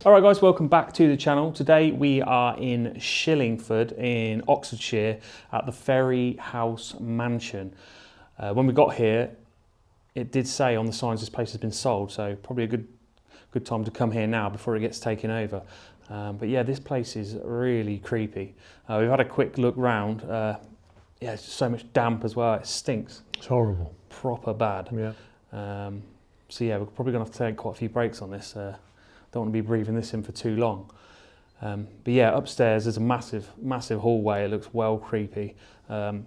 Alright guys, welcome back to the channel. Today we are in Shillingford in Oxfordshire at the Ferry House Mansion. When we got here, it did say on the signs this place has been sold, so probably a good time to come here now before it gets taken over. But yeah, this place is really creepy. We've had a quick look round. Yeah, there's just so much damp as well. It stinks. It's horrible. Proper bad. Yeah. So yeah, we're probably going to have to take quite a few breaks on this. Don't want to be breathing this in for too long. But yeah, upstairs there's a massive hallway. It looks well creepy. Can't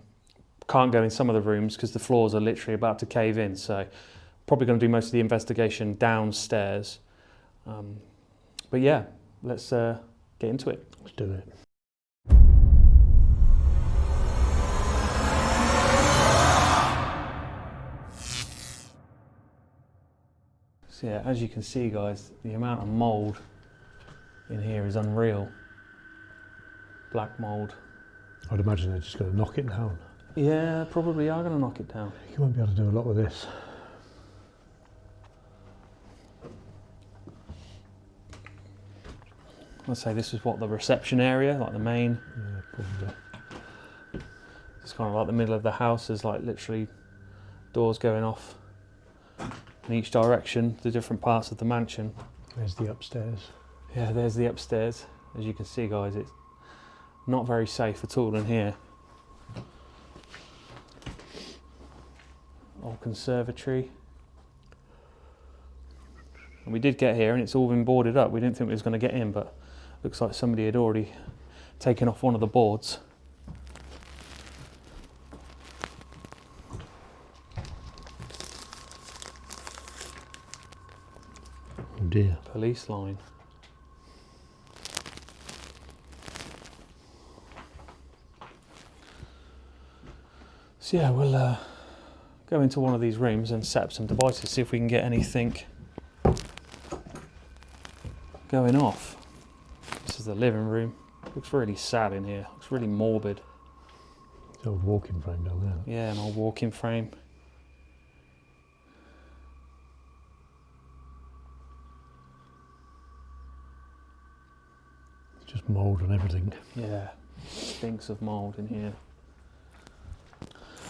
go in some of the rooms because the floors are literally about to cave in. So probably going to do most of the investigation downstairs. But yeah, let's get into it. Let's do it. So yeah, as you can see guys, the amount of mould in here is unreal. Black mould. I'd imagine they're just going to knock it down. Yeah, probably are going to knock it down. You won't be able to do a lot with this. Let's say this is what the reception area, like the main. Yeah, probably. It's kind of like the middle of the house. There's like literally doors going off in each direction, the different parts of the mansion. There's the upstairs. Yeah, there's the upstairs. As you can see guys, it's not very safe at all in here. Old conservatory. And we did get here and it's all been boarded up. We didn't think we was going to get in, but looks like somebody had already taken off one of the boards. Oh dear. Police line. So yeah, we'll go into one of these rooms and set up some devices, see if we can get anything going off. This is the living room. Looks really sad in here. Looks really morbid. It's an old walking frame down there. Yeah, an old walk-in frame. It's just mould and everything. Yeah, stinks of mould in here.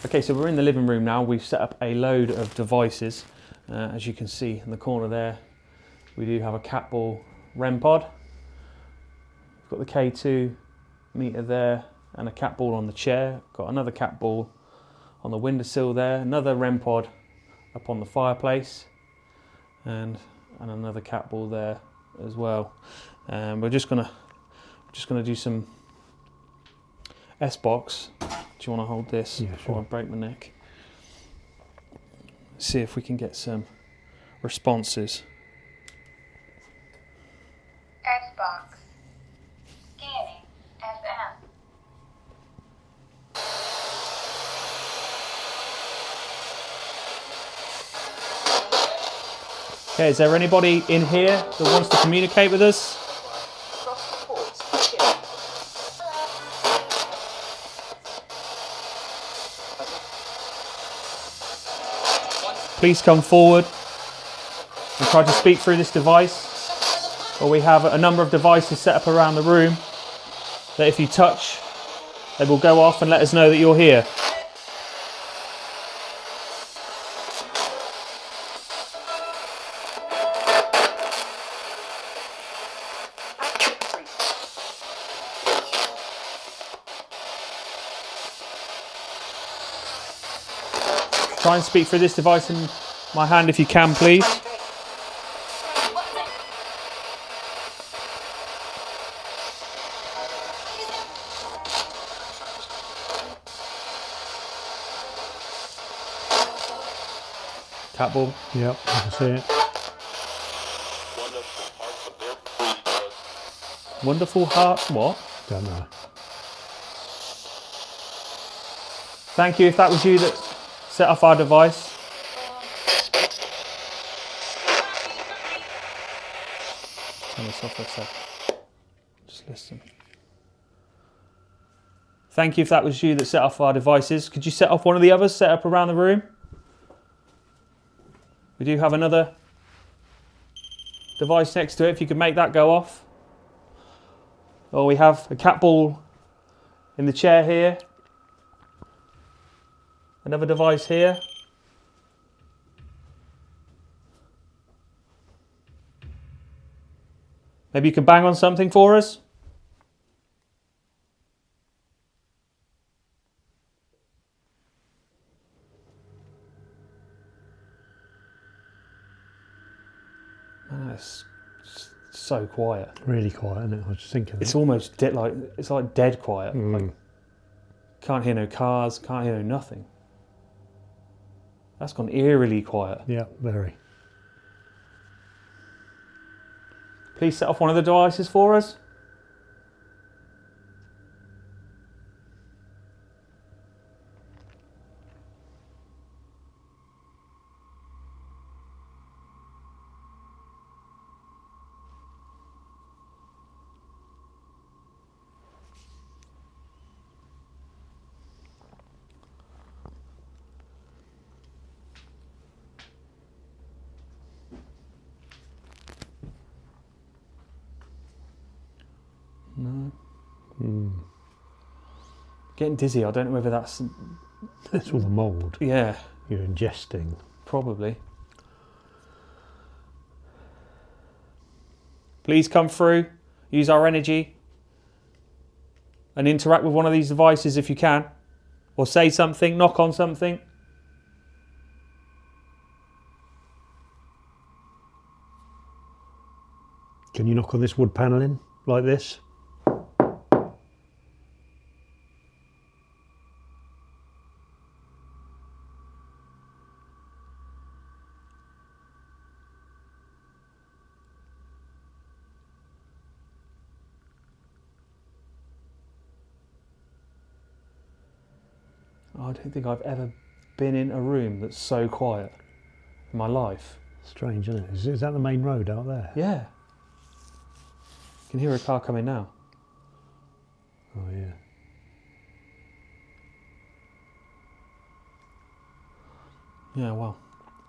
Okay, so we're in the living room now. We've set up a load of devices. As you can see in the corner there, we do have a cat ball REM pod. We've got the K2 meter there and a cat ball on the chair. Got another cat ball on the windowsill there. Another REM pod up on the fireplace, and another cat ball there as well. We're just gonna do some S-box. Do you want to hold this before I break my neck? See if we can get some responses. Xbox. Scanning. FM. Okay, is there anybody in here that wants to communicate with us? Please come forward and try to speak through this device. Or we have a number of devices set up around the room that if you touch, they will go off and let us know that you're here. Try and speak through this device in my hand if you can, please. Cat ball. Yep, I can see it. Wonderful hearts, what? Don't know. Thank you if that was you that set off our device. Turn this off for a sec. Just listen. Thank you if that was you that set off our devices. Could you set off one of the others set up around the room? We do have another device next to it, if you could make that go off. Or we have a cat ball in the chair here. Another device here. Maybe you can bang on something for us. Man, it's so quiet. Really quiet, isn't it? I was just thinking. It's almost it's like dead quiet. Mm. Like, can't hear no cars, can't hear no nothing. That's gone eerily quiet. Yeah, very. Please set off one of the devices for us. No. Mm. Getting dizzy. I don't know whether that's... That's all the mould Yeah, you're ingesting. probably. Please come through, use our energy, and interact with one of these devices if you can. Or say something, knock on something. Can you knock on this wood panelling like this? I don't think I've ever been in a room that's so quiet in my life. Strange, isn't it? Is that the main road out there? Yeah. You can hear a car coming now. Oh, yeah. Yeah, well,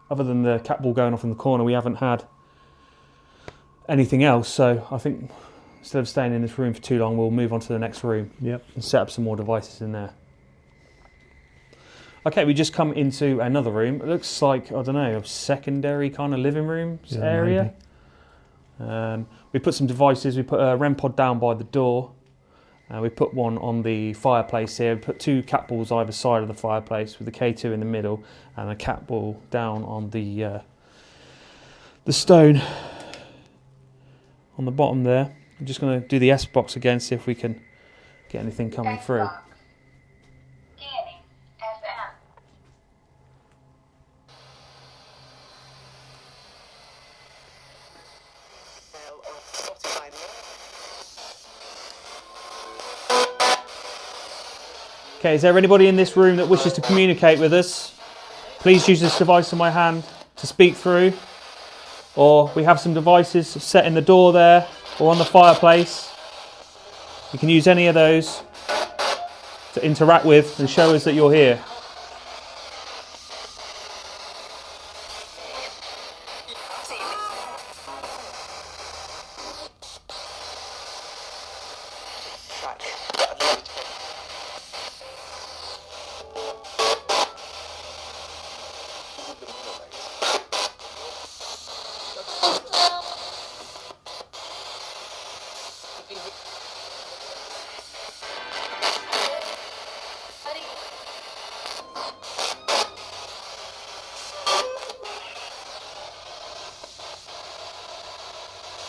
other than the cat ball going off in the corner, we haven't had anything else. So I think instead of staying in this room for too long, we'll move on to the next room Yep. and set up some more devices in there. Okay, we just come into another room. It looks like, I don't know, a secondary kind of living room area. We put some devices. We put a REM pod down by the door. We put one on the fireplace here. We put two cat balls either side of the fireplace with the K2 in the middle and a cat ball down on the stone on the bottom there. I'm just going to do the S box again, see if we can get anything coming through. Xbox. Scanning. FM. Okay, is there anybody in this room that wishes to communicate with us? Please use this device in my hand to speak through. Or we have some devices set in the door there or on the fireplace. You can use any of those to interact with and show us that you're here.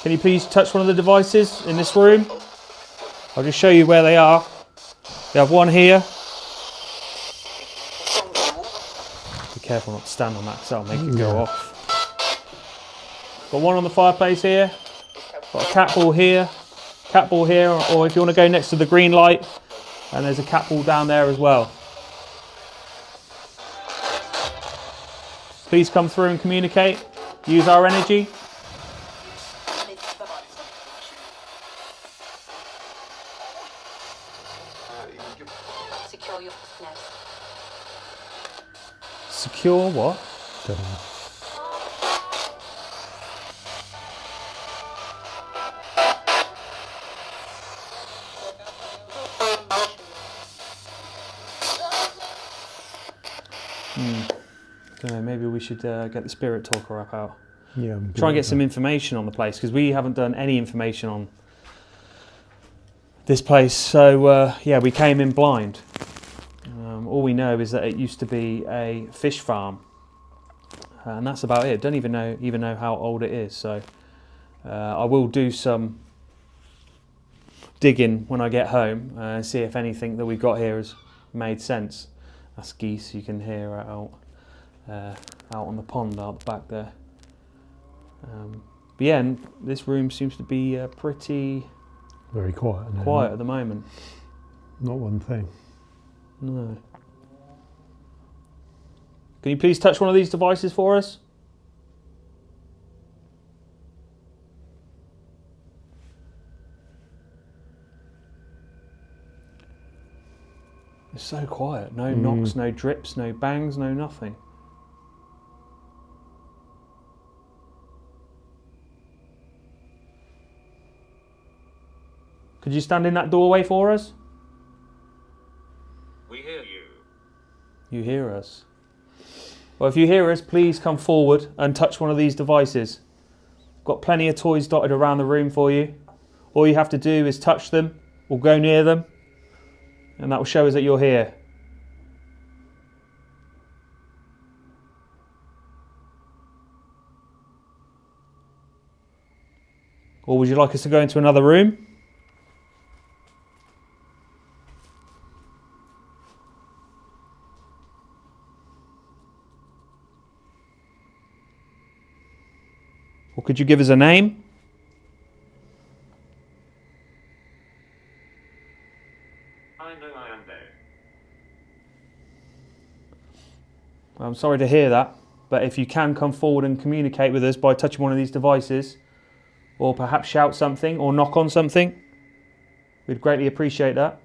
Can you please touch one of the devices in this room? I'll just show you where they are. We have one here. Be careful not to stand on that because that'll make it go off. Got one on the fireplace here. Got a cat ball here. Cat ball here, or if you want to go next to the green light, and there's a cat ball down there as well. Please come through and communicate. Use our energy. Secure your nest. Secure what? Don't know. Don't know, maybe we should get the spirit talker up out. Yeah. Try and get some information on the place, because we haven't done any information on this place. So yeah, we came in blind. All we know is that it used to be a fish farm, and that's about it. Don't even know how old it is. So I will do some digging when I get home and see if anything that we've got here has made sense. That's geese you can hear out on the pond out the back there. But yeah, and this room seems to be pretty very quiet. Now. quiet at the moment. Not one thing. No. Can you please touch one of these devices for us? It's so quiet. No knocks, no drips, no bangs, no nothing. Could you stand in that doorway for us? We hear you. You hear us. Well, if you hear us, please come forward and touch one of these devices. Got plenty of toys dotted around the room for you. All you have to do is touch them or go near them, and that will show us that you're here. Or would you like us to go into another room? Or could you give us a name? I know I am there. Well, I'm sorry to hear that, but if you can come forward and communicate with us by touching one of these devices, or perhaps shout something or knock on something, we'd greatly appreciate that.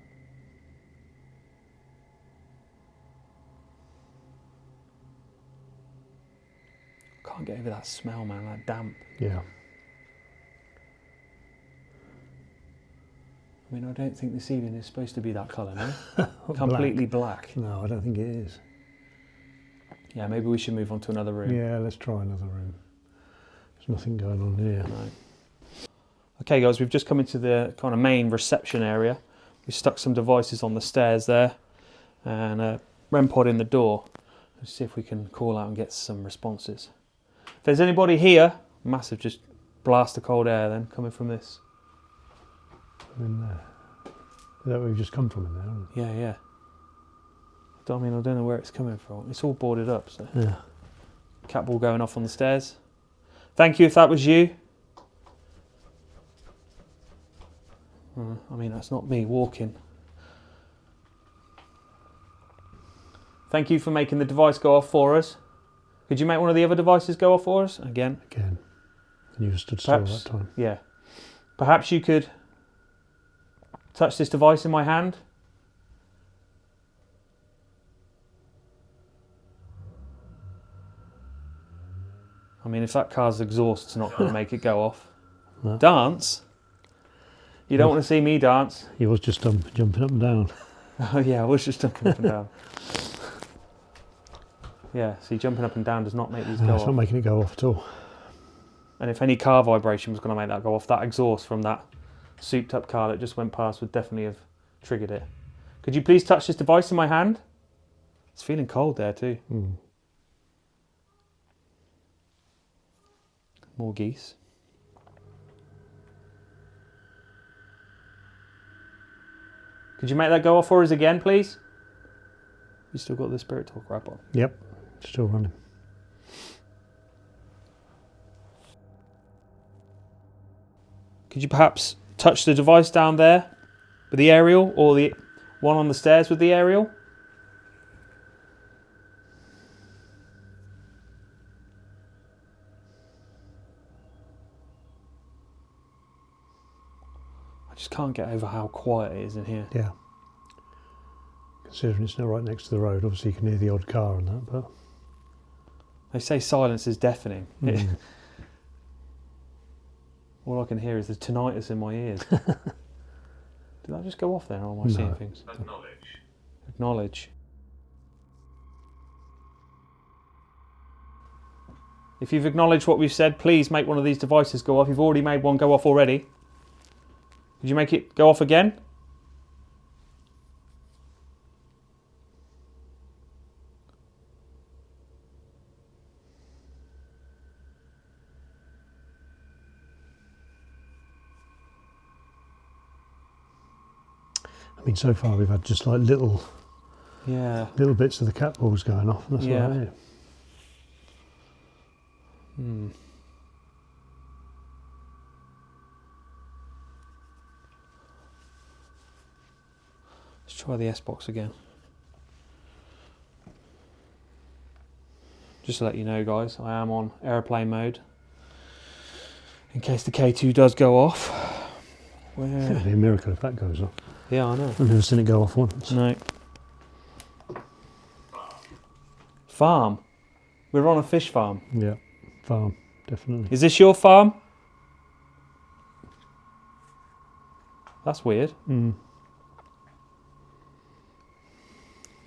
Can't get over that smell, man, that damp. Yeah. I mean, I don't think this evening is supposed to be that colour, no? Completely black. No, I don't think it is. Yeah, maybe we should move on to another room. Yeah, let's try another room. There's nothing going on here. No. Okay, guys, we've just come into the kind of main reception area. We stuck some devices on the stairs there, and a REM pod in the door. Let's see if we can call out and get some responses. If there's anybody here, massive, just blast of cold air then coming from this. In there. Is that where we've just come from in there? Isn't it? Yeah. I don't know where it's coming from. It's all boarded up, so. Yeah. Cat ball going off on the stairs. Thank you if that was you. I mean, that's not me walking. Thank you for making the device go off for us. Could you make one of the other devices go off for us? Again. Again. And you stood still Perhaps, that time. yeah. Perhaps you could touch this device in my hand. I mean, if that car's exhaust's not going to make it go off. No. Dance? You don't want to see me dance. He was just jumping up and down. Oh yeah, I was just jumping up and down. Yeah, see, jumping up and down does not make these No, go it's off. not making it go off at all. And if any car vibration was going to make that go off, that exhaust from that souped up car that just went past would definitely have triggered it. Could you please touch this device in my hand? It's feeling cold there too. More geese. Could you make that go off for us again, please? You still got the spirit talk wrap on? Yep. Still running. Could you perhaps touch the device down there with the aerial, or the one on the stairs with the aerial? I just can't get over how quiet it is in here. Yeah. Considering it's not right next to the road, obviously you can hear the odd car and that, but... They say silence is deafening. All I can hear is the tinnitus in my ears. Did that just go off then, or am I seeing things? Acknowledge. Acknowledge. If you've acknowledged what we've said, please make one of these devices go off. You've already made one go off already. Did you make it go off again? I mean, so far we've had just like little bits of the cat balls going off. That's Yeah. about it. Let's try the S-Box again. Just to let you know, guys, I am on airplane mode. In case the K2 does go off. It'd be a miracle if that goes off. Yeah, I know. I've never seen it go off once. No. Farm. We're on a fish farm. Yeah, farm, definitely. Is this your farm? That's weird.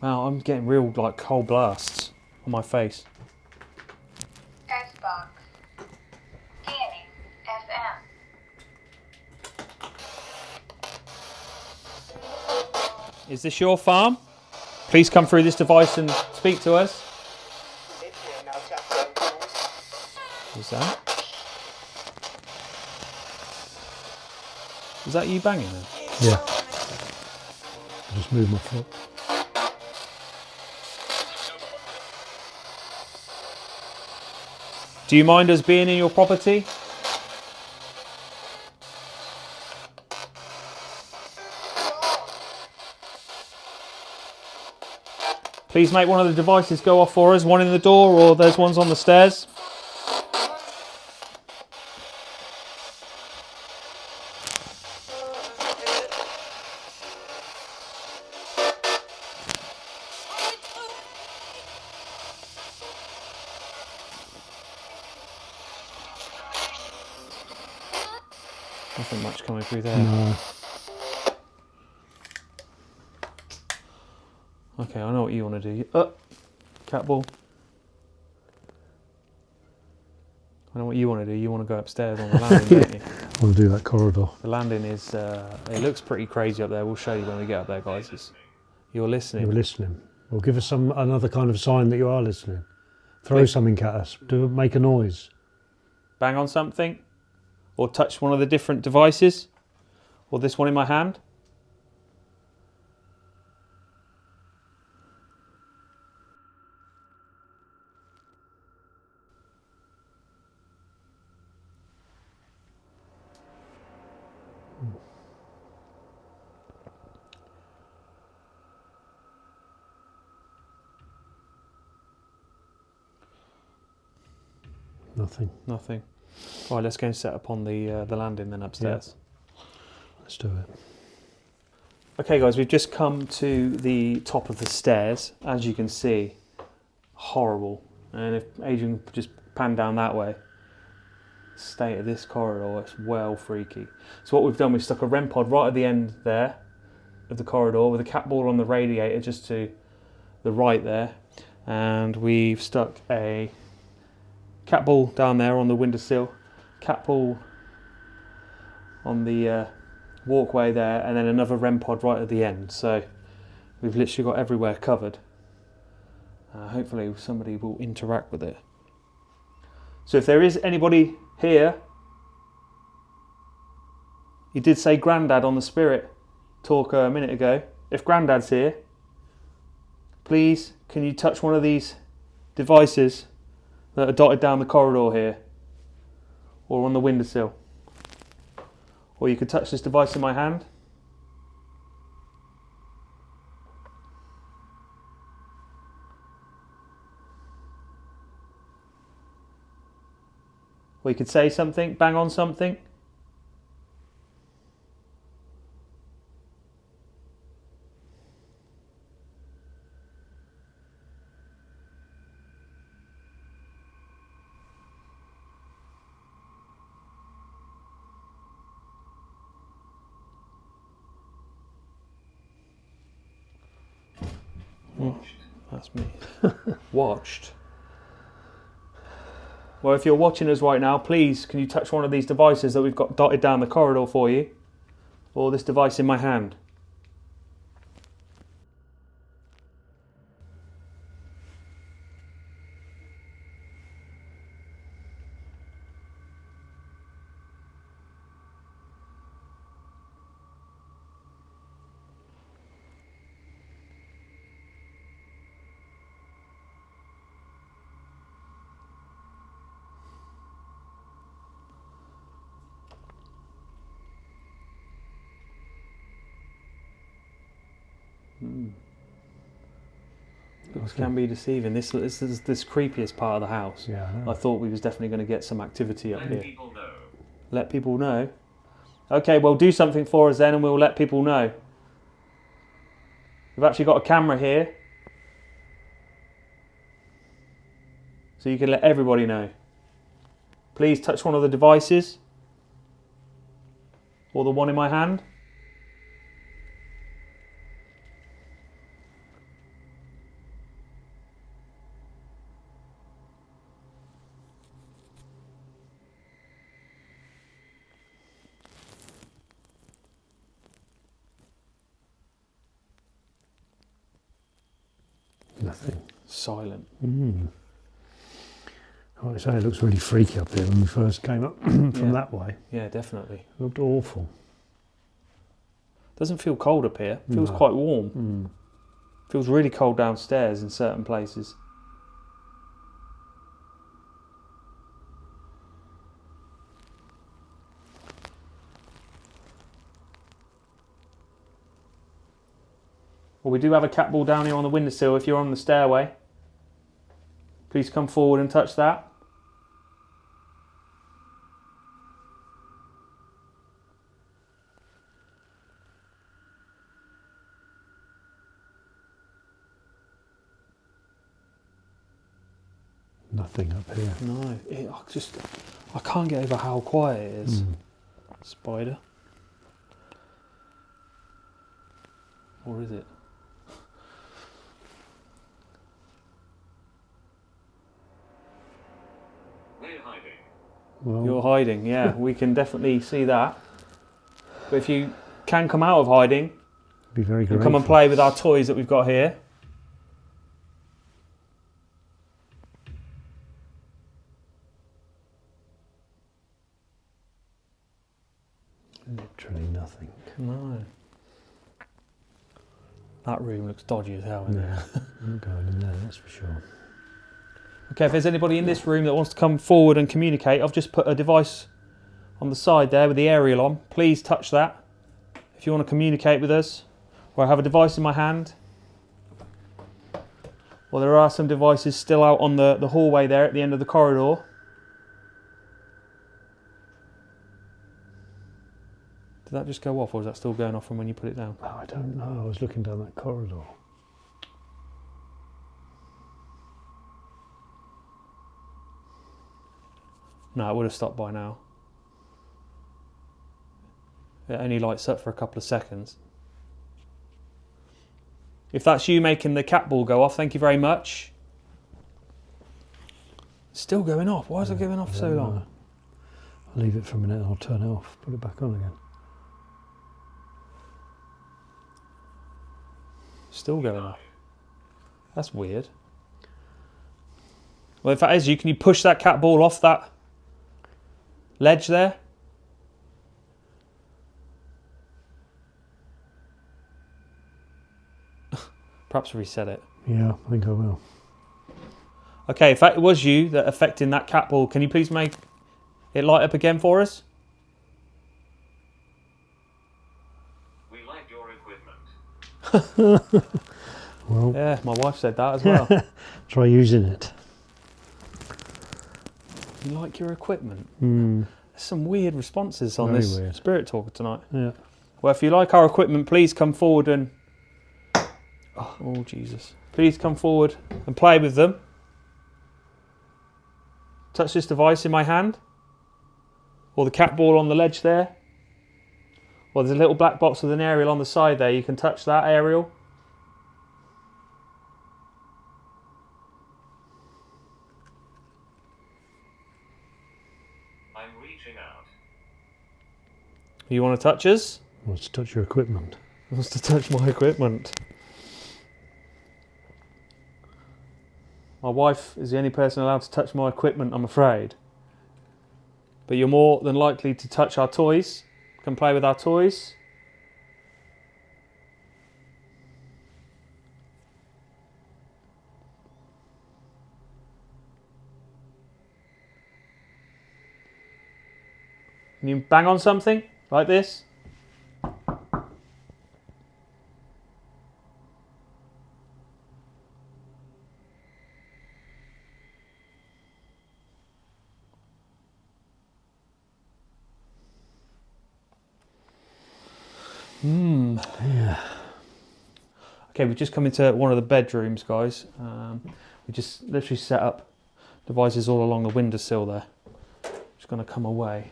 Wow, I'm getting real like cold blasts on my face. S-Box. Scanning FM. Is this your farm? Please come through this device and speak to us. What's that? Was that you banging then? Yeah. I just moved my foot. Do you mind us being in your property? Please make one of the devices go off for us. One in the door, or there's ones on the stairs. Nothing much coming through there. No. Okay, I know what you want to do. Cat ball. I know what you want to do. You want to go upstairs on the landing, don't you? I want to do that corridor. The landing is, it looks pretty crazy up there. We'll show you when we get up there, guys. You're listening. You're listening. Well, give us another kind of sign that you are listening. Throw something at us. Make a noise. Bang on something. Or touch one of the different devices. Or this one in my hand. Nothing. Nothing. Right, let's go and set up on the landing then upstairs. Yeah. Let's do it. Okay, guys, we've just come to the top of the stairs. As you can see, horrible. And if Adrian could just pan down that way, state of this corridor, it's well freaky. So what we've done, we've stuck a REM pod right at the end there of the corridor with a cat ball on the radiator just to the right there, and we've stuck a cat ball down there on the windowsill, cat ball on the walkway there, and then another REM pod right at the end. So we've literally got everywhere covered. Hopefully somebody will interact with it. So if there is anybody here, you did say Grandad on the spirit talk a minute ago. If Grandad's here, please can you touch one of these devices that are dotted down the corridor here, or on the windowsill, or you could touch this device in my hand. Or you could say something, bang on something. That's me. Watched. Well, if you're watching us right now, please can you touch one of these devices that we've got dotted down the corridor for you, or this device in my hand. It can be deceiving. This is this creepiest part of the house. Yeah, I know. I thought we was definitely going to get some activity up Let here. people know. Let people know. Okay, well, do something for us then, and we'll let people know. We've actually got a camera here, so you can let everybody know. Please touch one of the devices, or the one in my hand. Nothing. Silent. Like I say, it looks really freaky up here when we first came up from Yeah. that way. Yeah, definitely. It looked awful. Doesn't feel cold up here. Feels No. quite warm. Feels really cold downstairs in certain places. Well, we do have a cat ball down here on the windowsill if you're on the stairway. Please come forward and touch that. Nothing up here. No, I can't get over how quiet it is. Spider. Or is it? They're hiding. Well, You're hiding, yeah, we can definitely see that. But if you can come out of hiding be very and grateful. come and play with our toys that we've got here. Literally nothing. No. That room looks dodgy as hell, isn't it? Yeah, I'm not going in there, that's for sure. Okay, if there's anybody in this room that wants to come forward and communicate, I've just put a device on the side there with the aerial on. Please touch that if you want to communicate with us. Or I have a device in my hand. Well, there are some devices still out on the hallway there at the end of the corridor. Did that just go off, or is that still going off from when you put it down? Oh, I don't know, I was looking down that corridor. No, it would have stopped by now. It only lights up for a couple of seconds. If that's you making the cat ball go off, thank you very much. It's still going off. Why is it going off so long? I'll leave it for a minute and I'll turn it off, put it back on again. Still going off. That's weird. Well, if that is you, can you push that cat ball off that ledge there? Perhaps reset it. Yeah, I think I will. Okay, if that was you that affecting that cat ball, can you please make it light up again for us? We like your equipment. Well, Yeah, my wife said that as well. try using it. You like your equipment? Mm, There's some weird responses on Very this weird. Spirit Talker tonight. yeah. Well, if you like our equipment, please come forward and... Oh, Jesus. Please come forward and play with them. Touch this device in my hand. Or the cat ball on the ledge there. Or there's a little black box with an aerial on the side there. You can touch that aerial. You want to touch us? Wants to touch your equipment. Wants to touch my equipment. My wife is the only person allowed to touch my equipment, I'm afraid. But you're more than likely to touch our toys. Can play with our toys. Can you bang on something like this? Yeah. Okay, we've just come into one of the bedrooms, guys. We just literally set up devices all along the windowsill there. Just going to come away.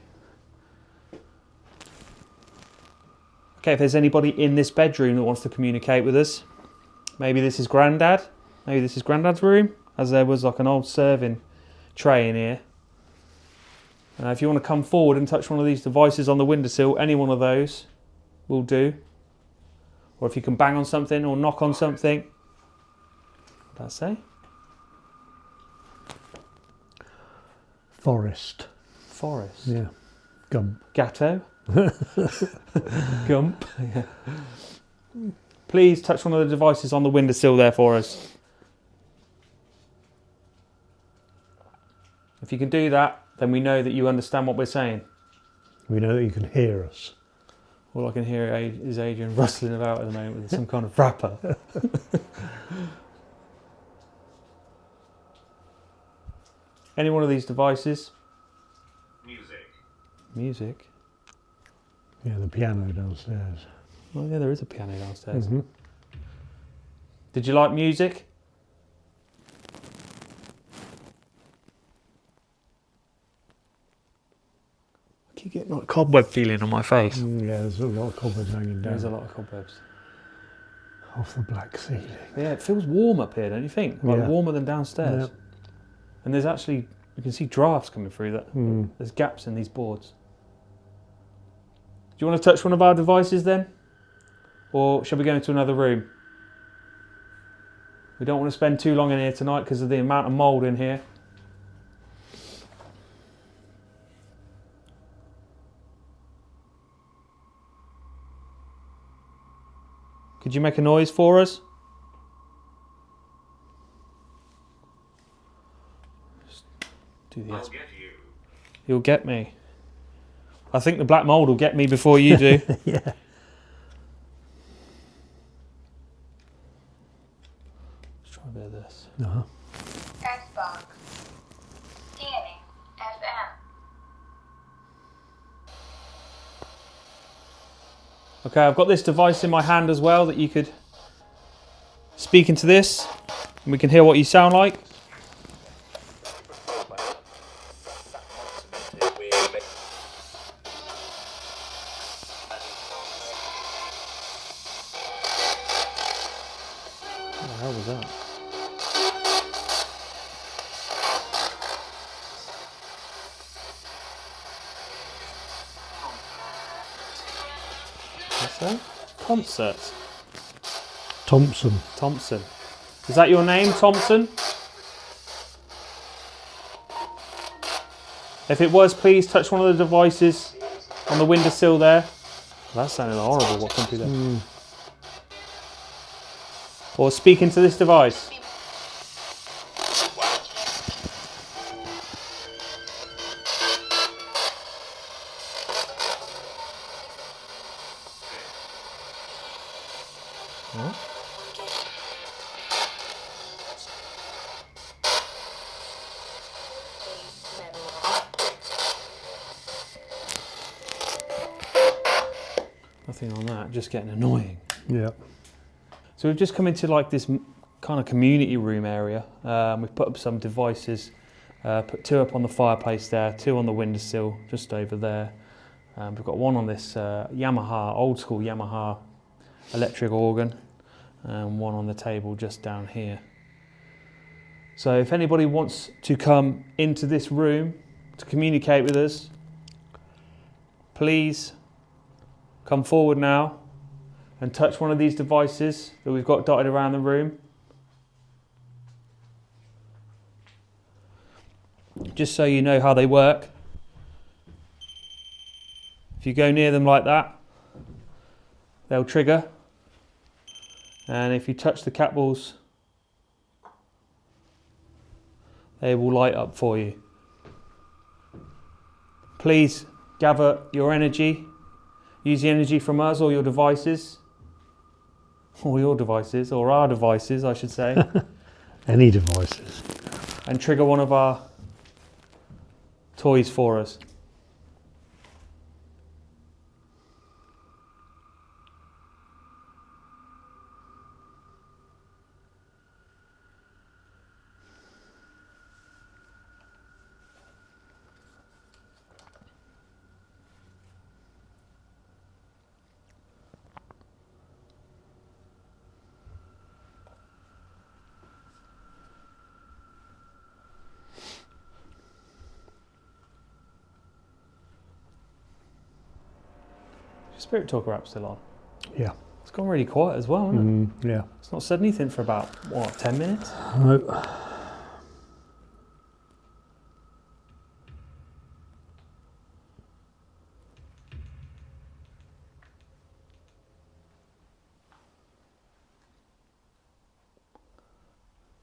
Okay, if there's anybody in this bedroom that wants to communicate with us, maybe this is Grandad. Maybe this is Grandad's room, as there was like an old serving tray in here. If you want to come forward and touch one of these devices on the windowsill, any one of those will do. Or if you can bang on something or knock on something. What did that say? Forest. Forest. Yeah. Gump. Gatto. Gump. Yeah. Please touch one of the devices on the windowsill there for us. If you can do that, then we know that you understand what we're saying. We know that you can hear us. All I can hear is Adrian rustling about at the moment with some kind of wrapper. Any one of these devices? Music. Music. Yeah, the piano downstairs. Oh yeah, there is a piano downstairs. Mm-hmm. Did you like music? I keep getting like a cobweb feeling on my face. Yeah, there's a lot of cobwebs hanging down. There's a lot of cobwebs. Off the black ceiling. Yeah, it feels warm up here, don't you think? Like Yeah. warmer than downstairs. Yeah. And there's actually, you can see drafts coming through that. Mm. There's gaps in these boards. Do you want to touch one of our devices then? Or shall we go into another room? We don't want to spend too long in here tonight because of the amount of mould in here. Could you make a noise for us? Just do the I'll S. get you. You'll get me. I think the black mould will get me before you do. Yeah. Let's try a bit of this. Uh-huh. Xbox. Scanning. FM. Okay, I've got this device in my hand as well that you could speak into this and we can hear what you sound like. What the hell was that? What's that? Concert. Thompson. Thompson. Is that your name, Thompson? If it was, please touch one of the devices on the windowsill there. That sounded horrible, what come through there. Mm. Or speak into this device. Huh? Nothing on that, just getting annoying. Yeah. So we've just come into like this kind of community room area. We've put up some devices, put two up on the fireplace there, two on the windowsill just over there. We've got one on this Yamaha, old school Yamaha electric organ, and one on the table just down here. So if anybody wants to come into this room to communicate with us, please come forward now and touch one of these devices that we've got dotted around the room. Just so you know how they work. If you go near them like that, they'll trigger. And if you touch the cat balls, they will light up for you. Please gather your energy. Use the energy from us or your devices. Or your devices, or our devices, I should say. Any devices. And trigger one of our toys for us. Spirit Talker app still on? Yeah. It's gone really quiet as well, hasn't it? Yeah. It's not said anything for about, what, 10 minutes? No.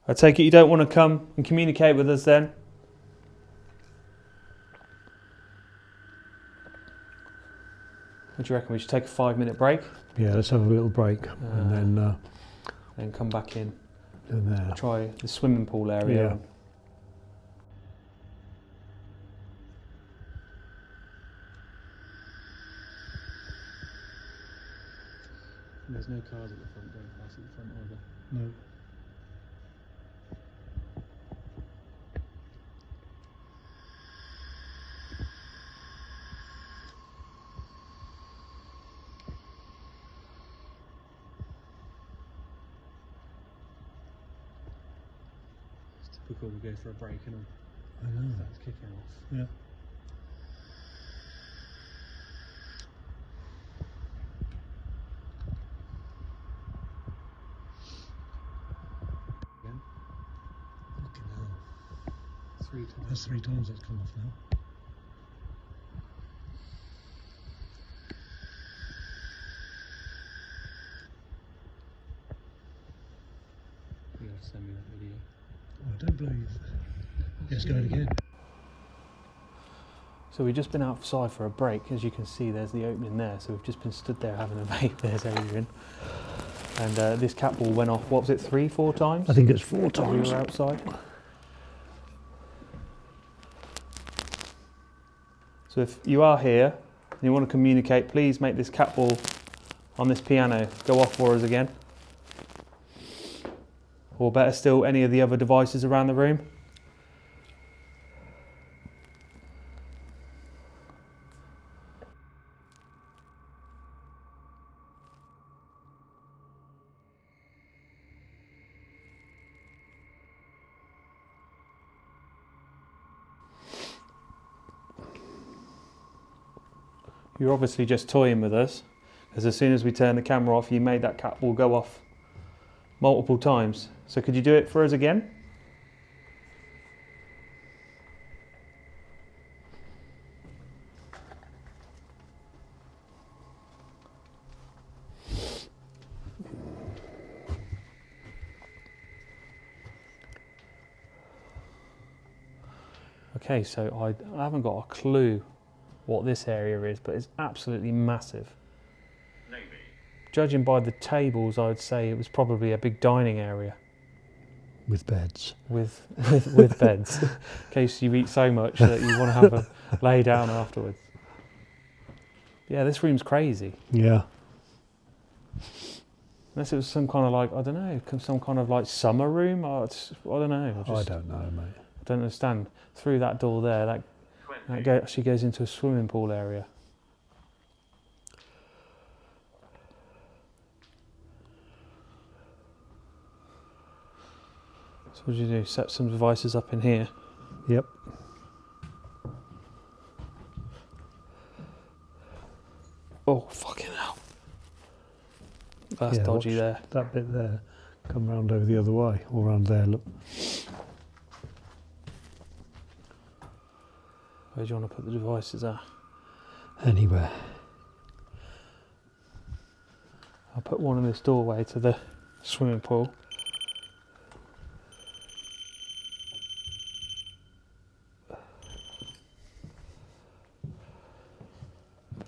I take it you don't want to come and communicate with us then? What do you reckon? We should take a 5-minute break? Yeah, let's have a little break and then come back in. then there. Try the swimming pool area. Yeah. There's no cars at the front, don't pass at the front either. No. It's typical we go for a break and all. I know. That's kicking off. Yeah. Again. Fucking hell. 3 times. That's 3 times it's come off now. You have to send me that video. Oh, I don't believe. Let's go again. So we've just been outside for a break. As you can see, there's the opening there. So we've just been stood there having a vape. There's Adrian. And this cat ball went off, what was it, 3, 4 times? I think it's 4 We times. were outside. So if you are here and you want to communicate, please make this cat ball on this piano go off for us again. Or better still, any of the other devices around the room. You're obviously just toying with us, because as soon as we turn the camera off, you made that cat ball go off multiple times. So could you do it for us again? Okay, so I haven't got a clue what this area is, but it's absolutely massive. Navy. Judging by the tables, I would say it was probably a big dining area With beds. with beds, in case you eat so much that you want to have a lay down afterwards. Yeah, this room's crazy. Yeah. Unless it was some kind of like, I don't know, some kind of like summer room. I don't know. I don't know, mate. I don't understand. Through that door there, that 20. actually goes into a swimming pool area. So what do you do? Set some devices up in here. Yep. Oh, fucking hell. That's dodgy watch there. that bit there. Come round over the other way, or round there, look. Where do you want to put the devices at? Anywhere. I'll put one in this doorway to the swimming pool.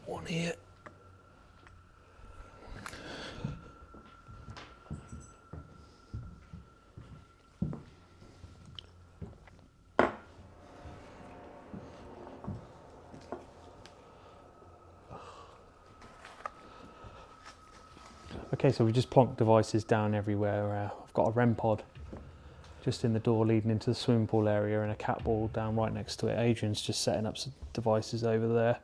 One here. Okay, so we've just plonked devices down everywhere. I've got a REM pod just in the door leading into the swimming pool area and a cat ball down right next to it. Adrian's just setting up some devices over there.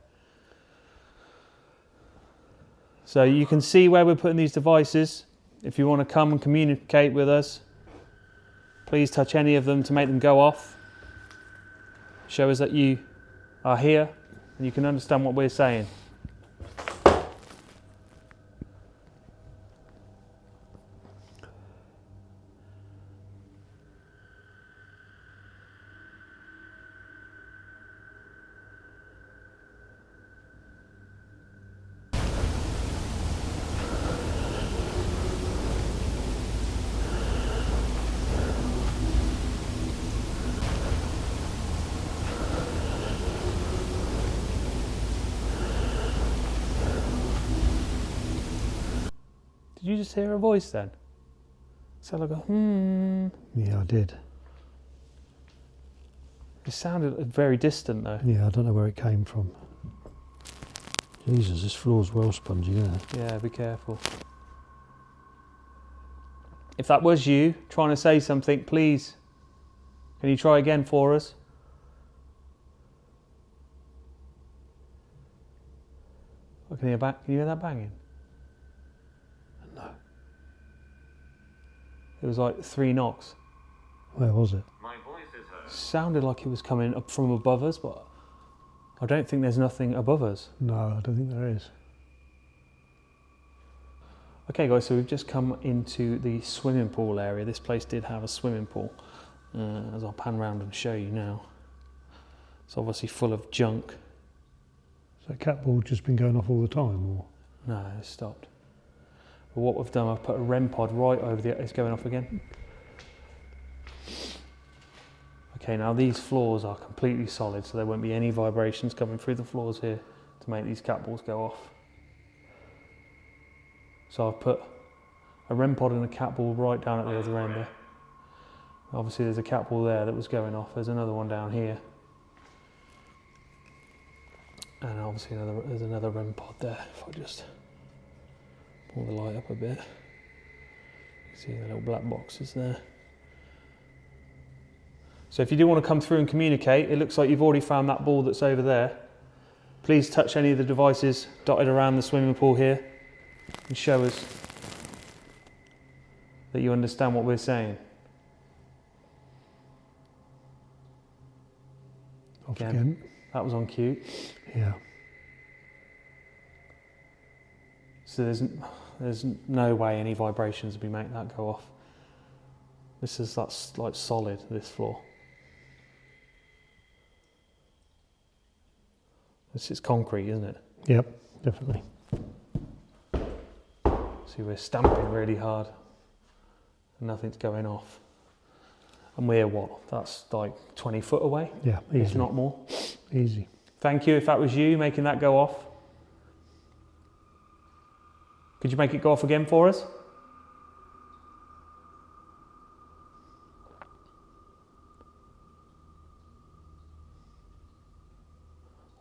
So you can see where we're putting these devices. If you want to come and communicate with us, please touch any of them to make them go off. Show us that you are here and you can understand what we're saying. Did you just hear a voice then? So like a Yeah, I did. It sounded very distant though. Yeah, I don't know where it came from. Jesus, this floor's well spongy, isn't it? Yeah, be careful. If that was you trying to say something, please, can you try again for us? I can you hear that banging? No. It was like 3 knocks. Where was it? My voice is heard. Sounded like it was coming up from above us, but I don't think there's nothing above us. No, I don't think there is. Okay guys, so we've just come into the swimming pool area. This place did have a swimming pool, as I'll pan around and show you now. It's obviously full of junk. Has that cat ball just been going off all the time, or? No, it's stopped. But what we've done, I've put a REM pod right over the... It's going off again. Okay, now these floors are completely solid, so there won't be any vibrations coming through the floors here to make these cat balls go off. So I've put a REM pod and a cat ball right down at the other end there. Obviously there's a cat ball there that was going off. There's another one down here. And obviously there's another REM pod there. If I just pull the light up a bit. You can see the little black boxes there. So if you do want to come through and communicate, it looks like you've already found that ball that's over there. Please touch any of the devices dotted around the swimming pool here and show us that you understand what we're saying. Off again. That was on cue. Yeah. So there's no way any vibrations would make that go off. That's like solid, this floor. This is concrete, isn't it? Yep, definitely. See, we're stamping really hard and nothing's going off. And we're what? That's like 20 foot away? Yeah, easy. If not more. Easy. Thank you if that was you making that go off. Could you make it go off again for us?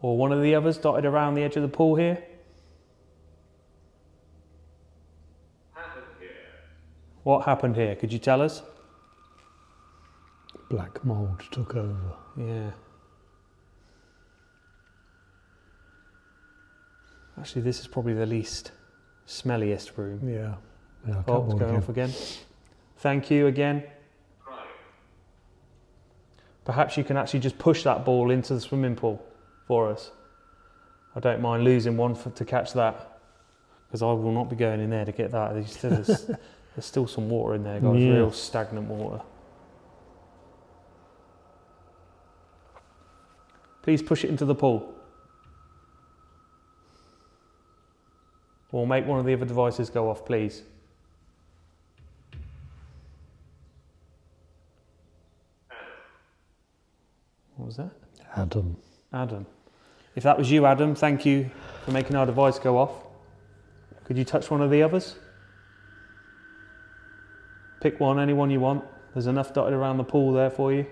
Or one of the others dotted around the edge of the pool here? Happened here. What happened here? Could you tell us? Black mould took over. Yeah. Actually, this is probably the least smelliest room. Yeah. Yeah, cat Oh, it's ball going again. off again. Thank you again. Right. Perhaps you can actually just push that ball into the swimming pool for us. I don't mind losing one to catch that. because I will not be going in there to get that. There's still some water in there, guys. Yeah. Real stagnant water. Please push it into the pool. Or make one of the other devices go off, please. What was that? Adam. Adam. If that was you, Adam, thank you for making our device go off. Could you touch one of the others? Pick one, any one you want. There's enough dotted around the pool there for you.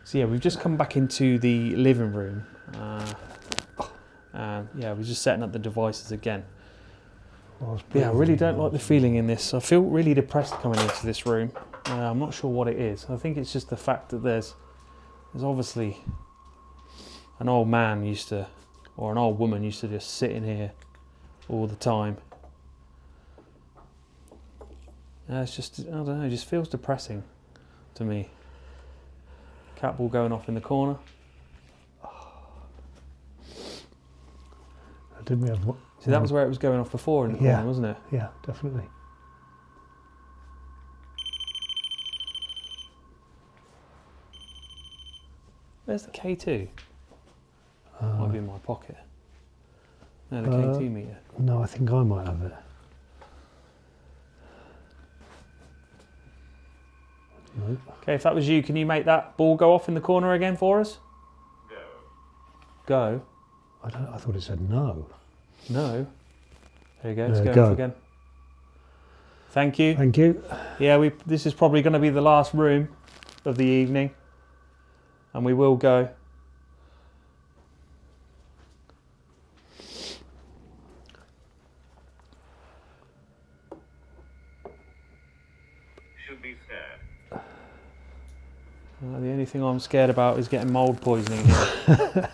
So yeah, we've just come back into the living room. Yeah, we're just setting up the devices again. Yeah, I really don't like the feeling in this. I feel really depressed coming into this room. I'm not sure what it is. I think it's just the fact that there's obviously an old man or an old woman used to just sit in here all the time. It's just, I don't know, it just feels depressing to me. Cat ball going off in the corner. Didn't we have? See, that was where it was going off before in the corner, wasn't it? Yeah, definitely. Where's the K2? Might be in my pocket. No, the K2 meter. No, I think I might have it. No. Okay, if that was you, can you make that ball go off in the corner again for us? Go. Go. I thought it said no. No. There you go. It's There, going go. off again. Thank you. Thank you. Yeah, this is probably going to be the last room of the evening, and we will go. Should be scared. The only thing I'm scared about is getting mould poisoning here.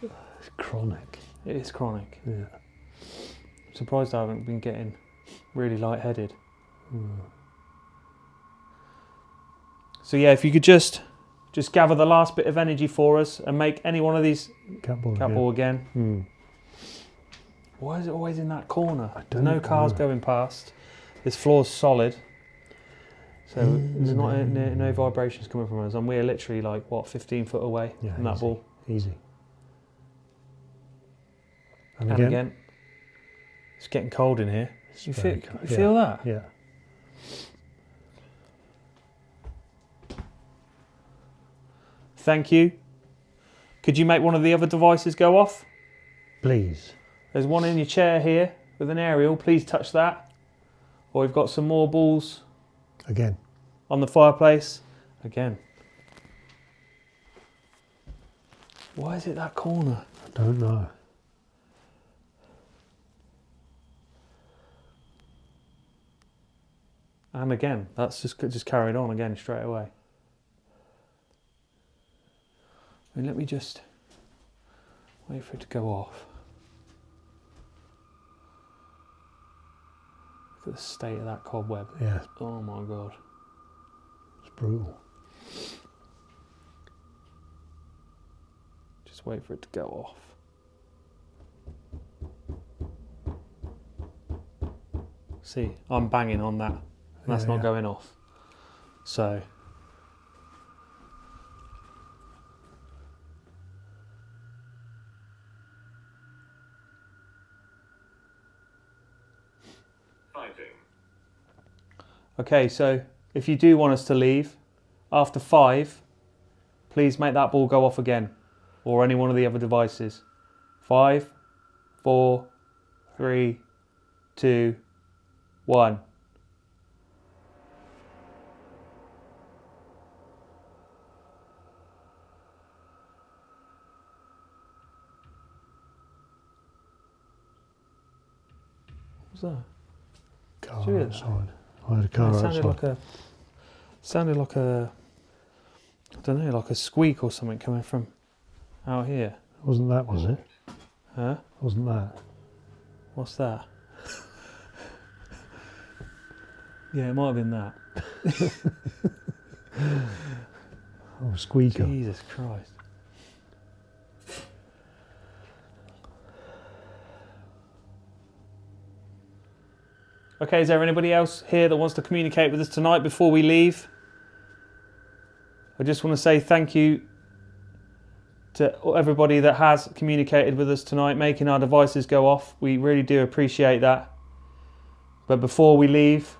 It's chronic. It is chronic. Yeah. I'm surprised I haven't been getting really lightheaded. So yeah, if you could just gather the last bit of energy for us and make any one of these Cat ball. cat ball again. Hmm. Why is it always in that corner? There's don't no cars know. going past. This floor's solid. So there's no vibrations coming from us, and we're literally like, what, 15 foot away from that easy. ball. Easy. And again. It's getting cold in here. You feel that? Yeah. Thank you. Could you make one of the other devices go off? Please. There's one in your chair here with an aerial. Please touch that. Or we've got some more balls Again. on the fireplace. Again. Why is it that corner? I don't know. And again, that's just carried on again straight away. I mean, let me just wait for it to go off. Look at the state of that cobweb. Yeah, Oh my God. it's brutal. Just wait for it to go off. See, I'm banging on that. And that's Yeah, not yeah. going off. So, Fighting. okay, so if you do want us to leave, after 5, please make that ball go off again. Or any one of the other devices. 5, 4, 3, 2, 1. What was that? Car Did you hear that? outside. I had a car It outside. sounded like a, I don't know, like a squeak or something coming from out here. Wasn't that, was it? Huh? Wasn't that? What's that? Yeah, it might have been that. Oh, squeaker. Jesus Christ. Okay, is there anybody else here that wants to communicate with us tonight before we leave? I just want to say thank you to everybody that has communicated with us tonight, making our devices go off. We really do appreciate that. But before we leave,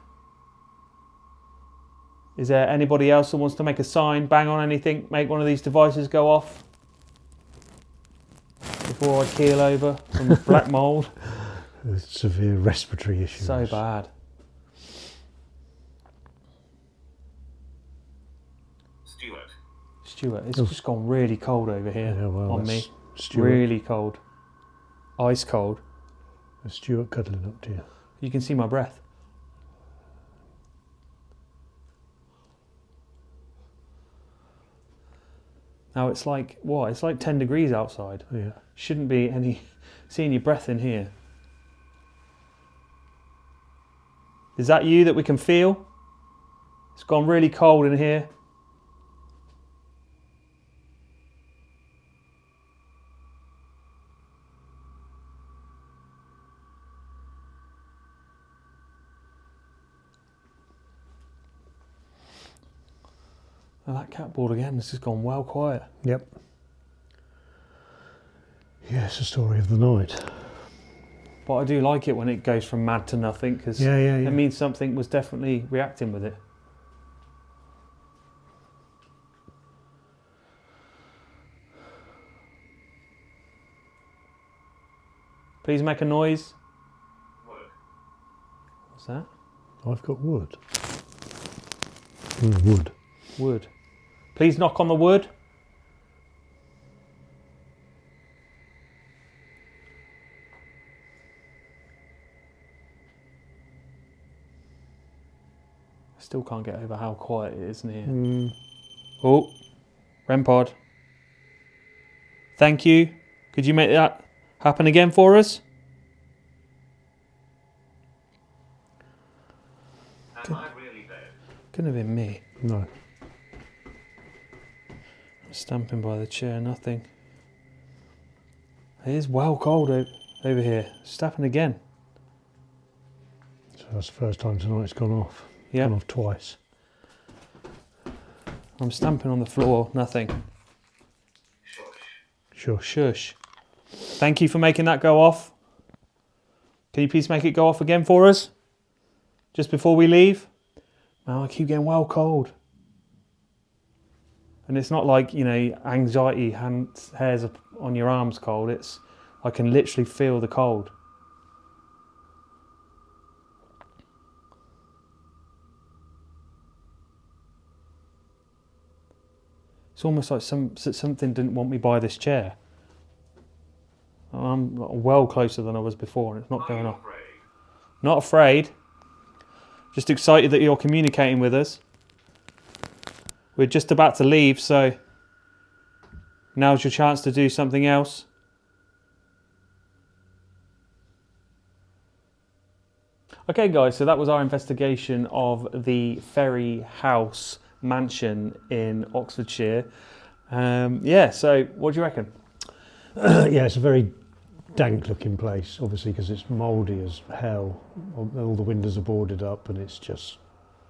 is there anybody else that wants to make a sign, bang on anything, make one of these devices go off before I keel over from black mould? With severe respiratory issues. So bad. Stuart, it's just gone really cold over here on me. Stuart. Really cold. Ice cold. Is Stuart cuddling up to you? You can see my breath. Now it's like, what? It's like 10 degrees outside. Yeah. Shouldn't be any seeing your breath in here. Is that you that we can feel? It's gone really cold in here. Oh, that catboard again, this has gone well quiet. Yep. Yeah, it's the story of the night. But I do like it when it goes from mad to nothing, because Yeah. it means something was definitely reacting with it. Please make a noise. What's that? I've got wood. Wood. Wood. Please knock on the wood. I still can't get over how quiet it is in here. Oh, REM pod. Thank you. Could you make that happen again for us? Am I really dead? Couldn't have been me. No. Stamping by the chair, nothing. It is well cold over here. It's happened again. So that's the first time tonight it's gone off. Yeah. Gone off twice. I'm stamping on the floor, nothing. Sure. Shush. Thank you for making that go off. Can you please make it go off again for us? Just before we leave? Oh, I keep getting well cold. And it's not like, you know, anxiety, hairs on your arms cold. It's, I can literally feel the cold. It's almost like something didn't want me by this chair. I'm well closer than I was before, and it's not going off. Not afraid. Just excited that you're communicating with us. We're just about to leave, so now's your chance to do something else. Okay guys, so that was our investigation of the Ferry house mansion in Oxfordshire. Yeah, so what do you reckon? Yeah, it's a very dank looking place, obviously, because it's mouldy as hell. All the windows are boarded up and it's just,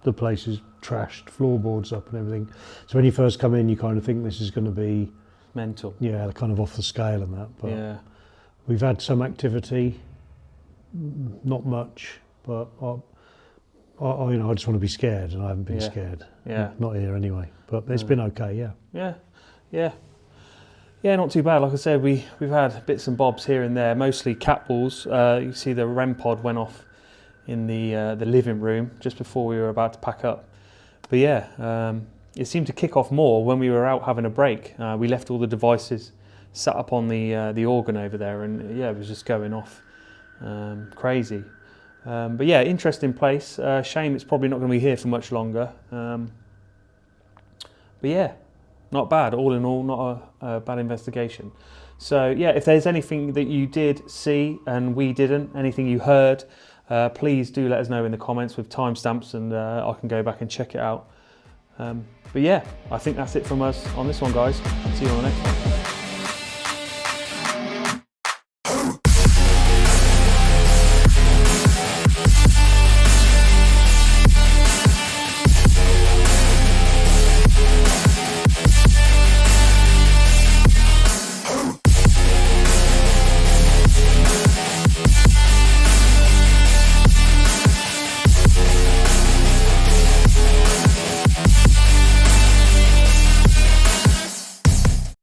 the place is trashed, floorboards up and everything. So when you first come in, you kind of think this is going to be Mental. yeah, kind of off the scale and that. But Yeah. we've had some activity, not much, but I just want to be scared, and I haven't been Yeah. scared. Yeah. Not here anyway. But it's been okay, yeah. Yeah, not too bad. Like I said, we've had bits and bobs here and there, mostly cat balls. You see the REM pod went off in the living room just before we were about to pack up. But yeah, it seemed to kick off more when we were out having a break. We left all the devices sat up on the organ over there, and yeah, it was just going off crazy. But yeah, interesting place. Shame it's probably not going to be here for much longer. But yeah, not bad. All in all, not a bad investigation. So yeah, if there's anything that you did see and we didn't, anything you heard, please do let us know in the comments with timestamps, and I can go back and check it out. But yeah, I think that's it from us on this one, guys. See you on the next one.